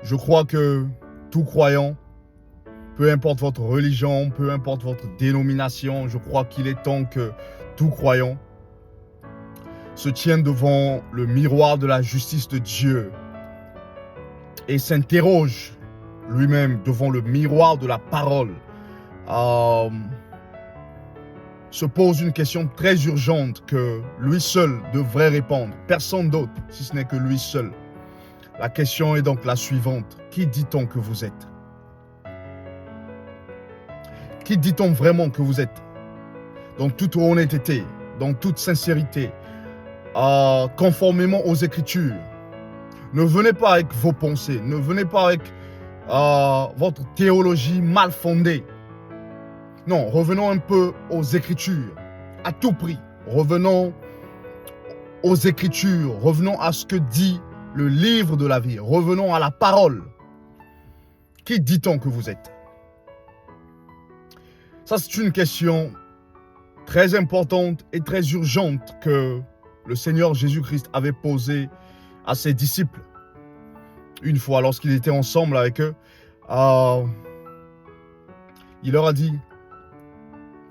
Je crois que tout croyant, peu importe votre religion, peu importe votre dénomination, je crois qu'il est temps que tout croyant se tienne devant le miroir de la justice de Dieu et s'interroge lui-même devant le miroir de la parole. Se pose une question très urgente que lui seul devrait répondre. Personne d'autre, si ce n'est que lui seul. La question est donc la suivante. Qui dit-on que vous êtes? Qui dit-on vraiment que vous êtes? Dans toute honnêteté, dans toute sincérité, conformément aux Écritures. Ne venez pas avec vos pensées, ne venez pas avec votre théologie mal fondée. Non, revenons un peu aux Écritures, à tout prix. Revenons aux Écritures, revenons à ce que dit le livre de la vie, revenons à la parole. Qui dit-on que vous êtes? Ça, c'est une question très importante et très urgente que le Seigneur Jésus-Christ avait posée à ses disciples. Une fois, lorsqu'il était ensemble avec eux, il leur a dit: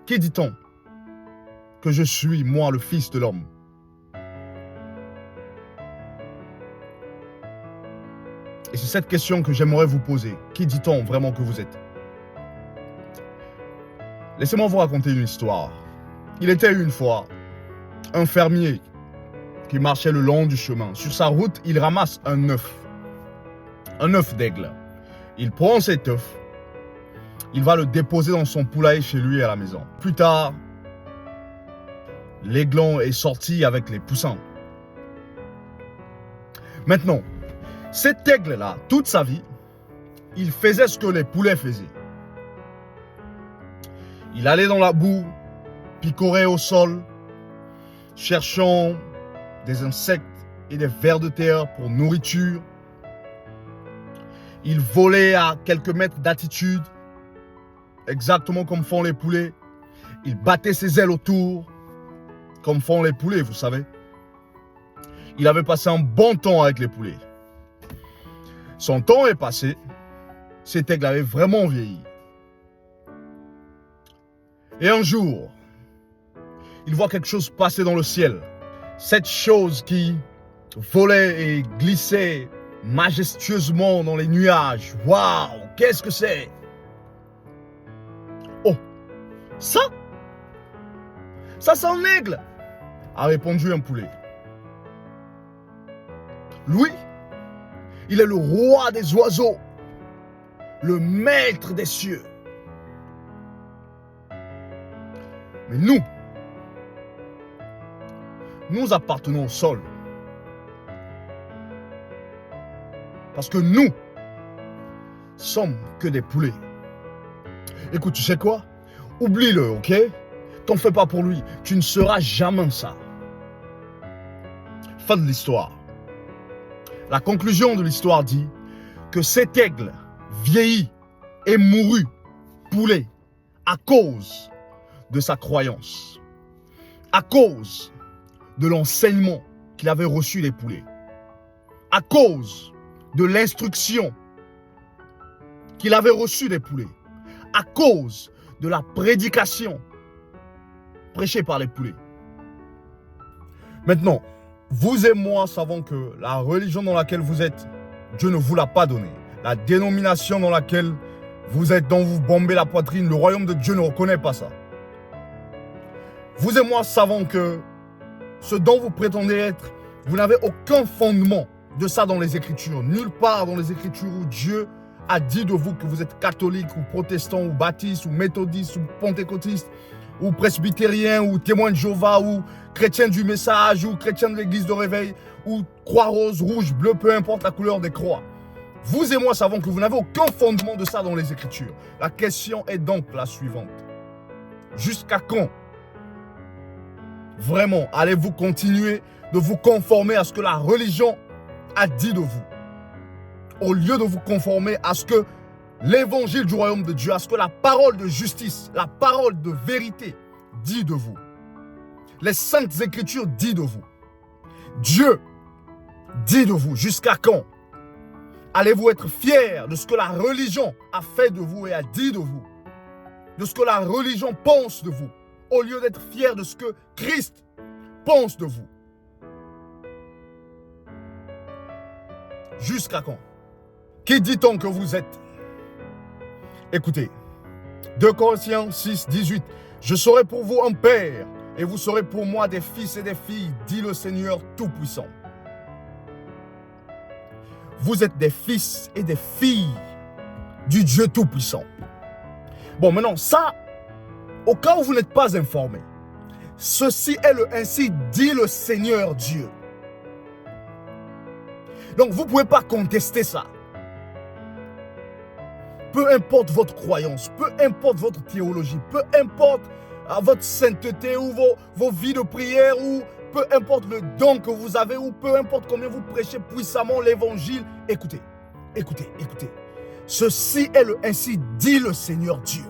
qui dit-on que je suis, moi, le Fils de l'homme? Et c'est cette question que j'aimerais vous poser. Qui dit-on vraiment que vous êtes? Laissez-moi vous raconter une histoire. Il était une fois un fermier qui marchait le long du chemin. Sur sa route, il ramasse un œuf d'aigle. Il prend cet œuf, il va le déposer dans son poulailler chez lui à la maison. Plus tard, l'aiglon est sorti avec les poussins. Maintenant, cet aigle-là, toute sa vie, il faisait ce que les poulets faisaient. Il allait dans la boue, picorait au sol, cherchant des insectes et des vers de terre pour nourriture. Il volait à quelques mètres d'altitude, exactement comme font les poulets. Il battait ses ailes autour, comme font les poulets, vous savez. Il avait passé un bon temps avec les poulets. Son temps est passé, cet aigle avait vraiment vieilli. Et un jour, il voit quelque chose passer dans le ciel. Cette chose qui volait et glissait majestueusement dans les nuages. Waouh, qu'est-ce que c'est? Oh, ça c'est un aigle, a répondu un poulet. Lui, il est le roi des oiseaux, le maître des cieux. Mais nous appartenons au sol. Parce que nous sommes que des poulets. Écoute, tu sais quoi? Oublie-le, ok? T'en fais pas pour lui. Tu ne seras jamais ça. Fin de l'histoire. La conclusion de l'histoire dit que cet aigle vieillit et mourut poulet à cause de sa croyance, à cause de l'enseignement qu'il avait reçu des poulets, à cause de l'instruction qu'il avait reçue des poulets, à cause de la prédication prêchée par les poulets. Maintenant, vous et moi savons que la religion dans laquelle vous êtes, Dieu ne vous l'a pas donnée. La dénomination dans laquelle vous êtes, dont vous bombez la poitrine, le royaume de Dieu ne reconnaît pas ça. Vous et moi savons que ce dont vous prétendez être, vous n'avez aucun fondement de ça dans les Écritures. Nulle part dans les Écritures où Dieu a dit de vous que vous êtes catholique ou protestant ou baptiste ou méthodiste ou pentecôtiste ou presbytérien ou témoin de Jéhovah ou chrétien du message ou chrétien de l'église de réveil ou croix rose, rouge, bleu, peu importe la couleur des croix. Vous et moi savons que vous n'avez aucun fondement de ça dans les Écritures. La question est donc la suivante. Jusqu'à quand vraiment allez-vous continuer de vous conformer à ce que la religion a dit de vous, au lieu de vous conformer à ce que l'évangile du royaume de Dieu, à ce que la parole de justice, la parole de vérité dit de vous, les saintes écritures dit de vous, Dieu dit de vous? Jusqu'à quand? Allez-vous être fiers de ce que la religion a fait de vous et a dit de vous? De ce que la religion pense de vous, au lieu d'être fiers de ce que Christ pense de vous? Jusqu'à quand? Qui dit-on que vous êtes? Écoutez, 2 Corinthiens 6, 18. Je serai pour vous un père, et vous serez pour moi des fils et des filles, dit le Seigneur Tout-Puissant. Vous êtes des fils et des filles du Dieu Tout-Puissant. Bon, maintenant, ça, au cas où vous n'êtes pas informé, ceci est le ainsi dit le Seigneur Dieu. Donc, vous ne pouvez pas contester ça. Peu importe votre croyance, peu importe votre théologie, peu importe votre sainteté ou vos vies de prière, ou peu importe le don que vous avez, ou peu importe combien vous prêchez puissamment l'évangile. Écoutez, écoutez, écoutez. Ceci est le ainsi dit le Seigneur Dieu.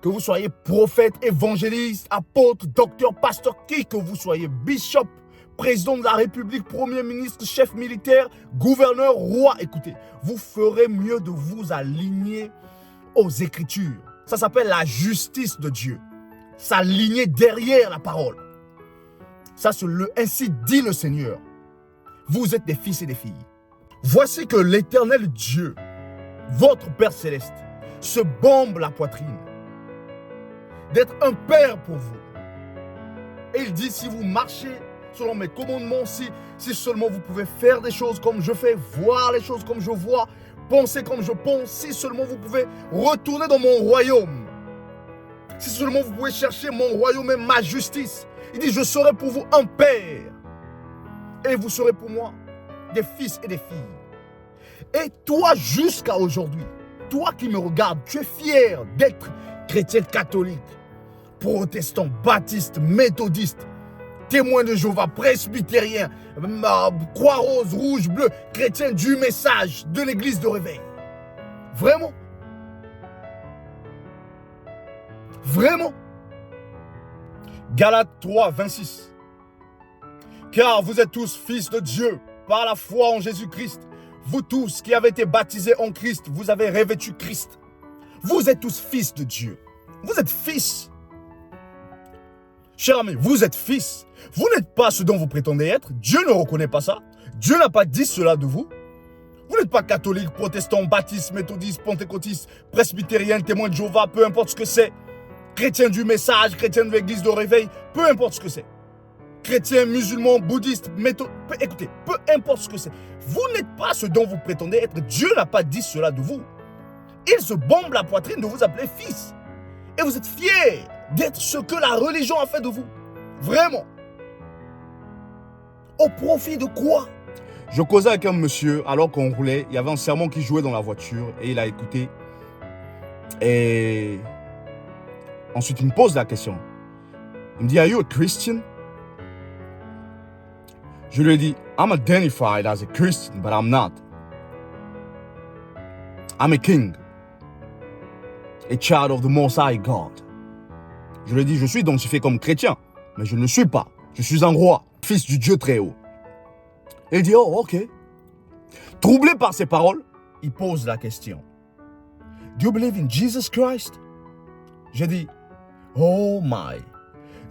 Que vous soyez prophète, évangéliste, apôtre, docteur, pasteur, qui que vous soyez, bishop, président de la République, premier ministre, chef militaire, gouverneur, roi, écoutez, vous ferez mieux de vous aligner aux Écritures. Ça s'appelle la justice de Dieu. S'aligner derrière la parole. Ça, c'est le ainsi dit le Seigneur. Vous êtes des fils et des filles. Voici que l'Éternel Dieu, votre Père Céleste, se bombe la poitrine d'être un Père pour vous. Et il dit, si vous marchez selon mes commandements, si seulement vous pouvez faire des choses comme je fais, voir les choses comme je vois, penser comme je pense, si seulement vous pouvez retourner dans mon royaume, si seulement vous pouvez chercher mon royaume et ma justice. Il dit, je serai pour vous un Père et vous serez pour moi des fils et des filles. Et toi, jusqu'à aujourd'hui, toi qui me regardes, tu es fier d'être chrétien catholique, protestant, baptiste, méthodiste, témoin de Jéhovah, presbytérien, croix rose, rouge, bleu, chrétien du message de l'église de réveil. Vraiment? Vraiment? Galates 3, 26. Car vous êtes tous fils de Dieu par la foi en Jésus-Christ. Vous tous qui avez été baptisés en Christ, vous avez revêtu Christ. Vous êtes tous fils de Dieu. Vous êtes fils. Cher ami, vous êtes fils. Vous n'êtes pas ce dont vous prétendez être. Dieu ne reconnaît pas ça. Dieu n'a pas dit cela de vous. Vous n'êtes pas catholique, protestant, baptiste, méthodiste, pentecôtiste, presbytérien, témoin de Jéhovah, peu importe ce que c'est. Chrétien du message, chrétien de l'église de réveil, peu importe ce que c'est. Chrétien, musulman, bouddhiste, écoutez, peu importe ce que c'est. Vous n'êtes pas ce dont vous prétendez être. Dieu n'a pas dit cela de vous. Il se bombe la poitrine de vous appeler fils. Et vous êtes fiers d'être ce que la religion a fait de vous. Vraiment. Au profit de quoi? Je causais avec un monsieur alors qu'on roulait. Il y avait un sermon qui jouait dans la voiture et il a écouté. Et ensuite, il me pose la question. Il me dit, are you a Christian? Je lui ai dit, I'm identified as a Christian, but I'm not. I'm a king. A child of the Most High God. Je lui ai dit, je suis identifié comme chrétien, mais je ne le suis pas. Je suis un roi, fils du Dieu très haut. Et il dit, oh, ok. Troublé par ces paroles, il pose la question. Do you believe in Jesus Christ? J'ai dit, oh my,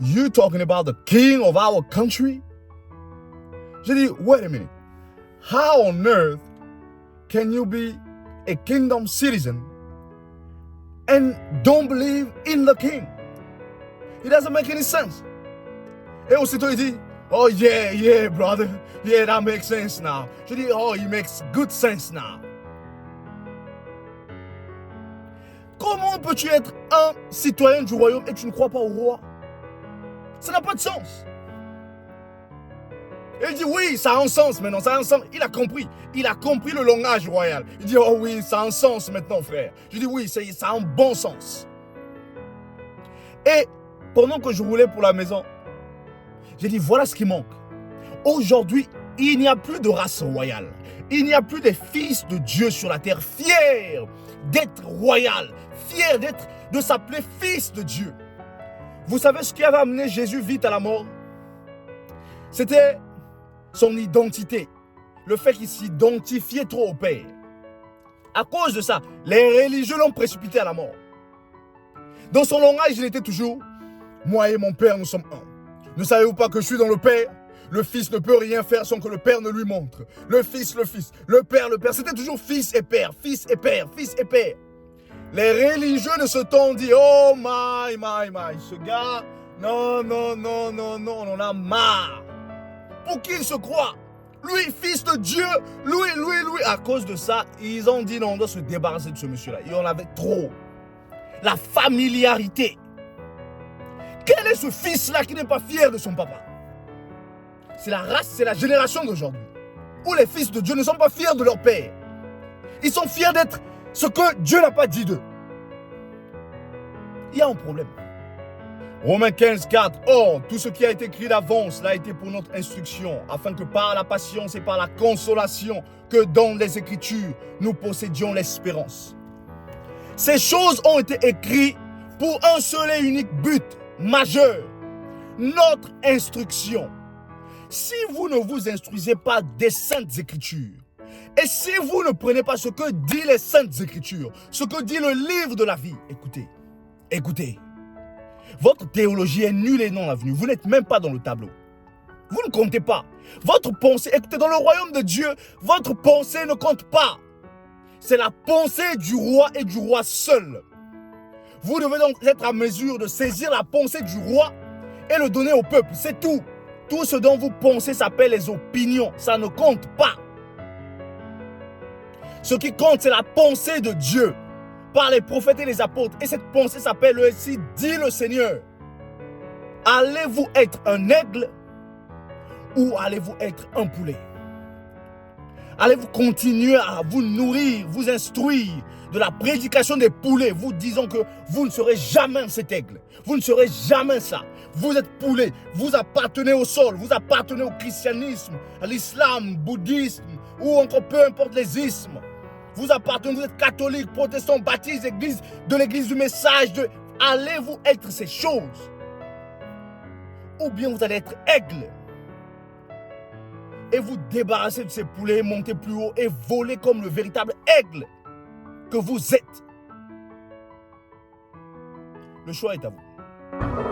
you talking about the king of our country? J'ai dit, wait a minute. How on earth can you be a kingdom citizen and don't believe in the king? It doesn't make any sense. Et aussitôt il dit, oh yeah, brother. Yeah, that makes sense now. Je dis, oh, it makes good sense now. Comment peux-tu être un citoyen du royaume et tu ne crois pas au roi? Ça n'a pas de sens. Et il dit, oui, ça a un sens maintenant, ça a un sens. Il a compris le langage royal. Il dit, oh oui, ça a un sens maintenant, frère. Je dis, oui, ça a un bon sens. Et pendant que je roulais pour la maison, j'ai dit, voilà ce qui manque. Aujourd'hui, il n'y a plus de race royale. Il n'y a plus des fils de Dieu sur la terre fiers d'être royal, fiers de s'appeler fils de Dieu. Vous savez ce qui avait amené Jésus vite à la mort? C'était son identité. le fait qu'il s'identifiait trop au Père. À cause de ça, les religieux l'ont précipité à la mort. Dans son langage, il était toujours « Moi et mon Père, nous sommes un. Ne savez-vous pas que je suis dans le Père ? Le Fils ne peut rien faire sans que le Père ne lui montre. Le Fils, le Père, le Père. » C'était toujours Fils et Père, Fils et Père, Fils et Père. Les religieux de ce temps ont dit « Oh my, ce gars, non, on en a marre. » Pour qui il se croit? Lui, fils de Dieu, lui. À cause de ça, ils ont dit non, on doit se débarrasser de ce monsieur-là. Il en avait trop. La familiarité. Quel est ce fils-là qui n'est pas fier de son papa? C'est la race, c'est la génération d'aujourd'hui. Où les fils de Dieu ne sont pas fiers de leur père. Ils sont fiers d'être ce que Dieu n'a pas dit d'eux. Il y a un problème. Romains 15, 4. Or, tout ce qui a été écrit d'avance l'a été pour notre instruction, afin que par la patience et par la consolation que dans les Écritures, nous possédions l'espérance. Ces choses ont été écrites pour un seul et unique but majeur, notre instruction. Si vous ne vous instruisez pas des Saintes Écritures, et si vous ne prenez pas ce que disent les Saintes Écritures, ce que dit le livre de la vie, écoutez. Votre théologie est nulle et non avenue. Vous n'êtes même pas dans le tableau. Vous ne comptez pas. Votre pensée, écoutez, dans le royaume de Dieu, votre pensée ne compte pas. C'est la pensée du roi et du roi seul. Vous devez donc être à mesure de saisir la pensée du roi et le donner au peuple. C'est tout. Tout ce dont vous pensez s'appelle les opinions. Ça ne compte pas. Ce qui compte, c'est la pensée de Dieu par les prophètes et les apôtres. Et cette pensée s'appelle ainsi, dit le Seigneur. Allez-vous être un aigle ou allez-vous être un poulet? Allez-vous continuer à vous nourrir, vous instruire de la prédication des poulets, vous disant que vous ne serez jamais cet aigle, vous ne serez jamais ça. Vous êtes poulet, vous appartenez au sol, vous appartenez au christianisme, à l'islam, bouddhisme ou encore peu importe les ismes. Vous appartenez, vous êtes catholique, protestant, baptiste, église, de l'église du message. Allez-vous être ces choses? Ou bien vous allez être aigle et vous débarrasser de ces poulets, monter plus haut et voler comme le véritable aigle que vous êtes. Le choix est à vous.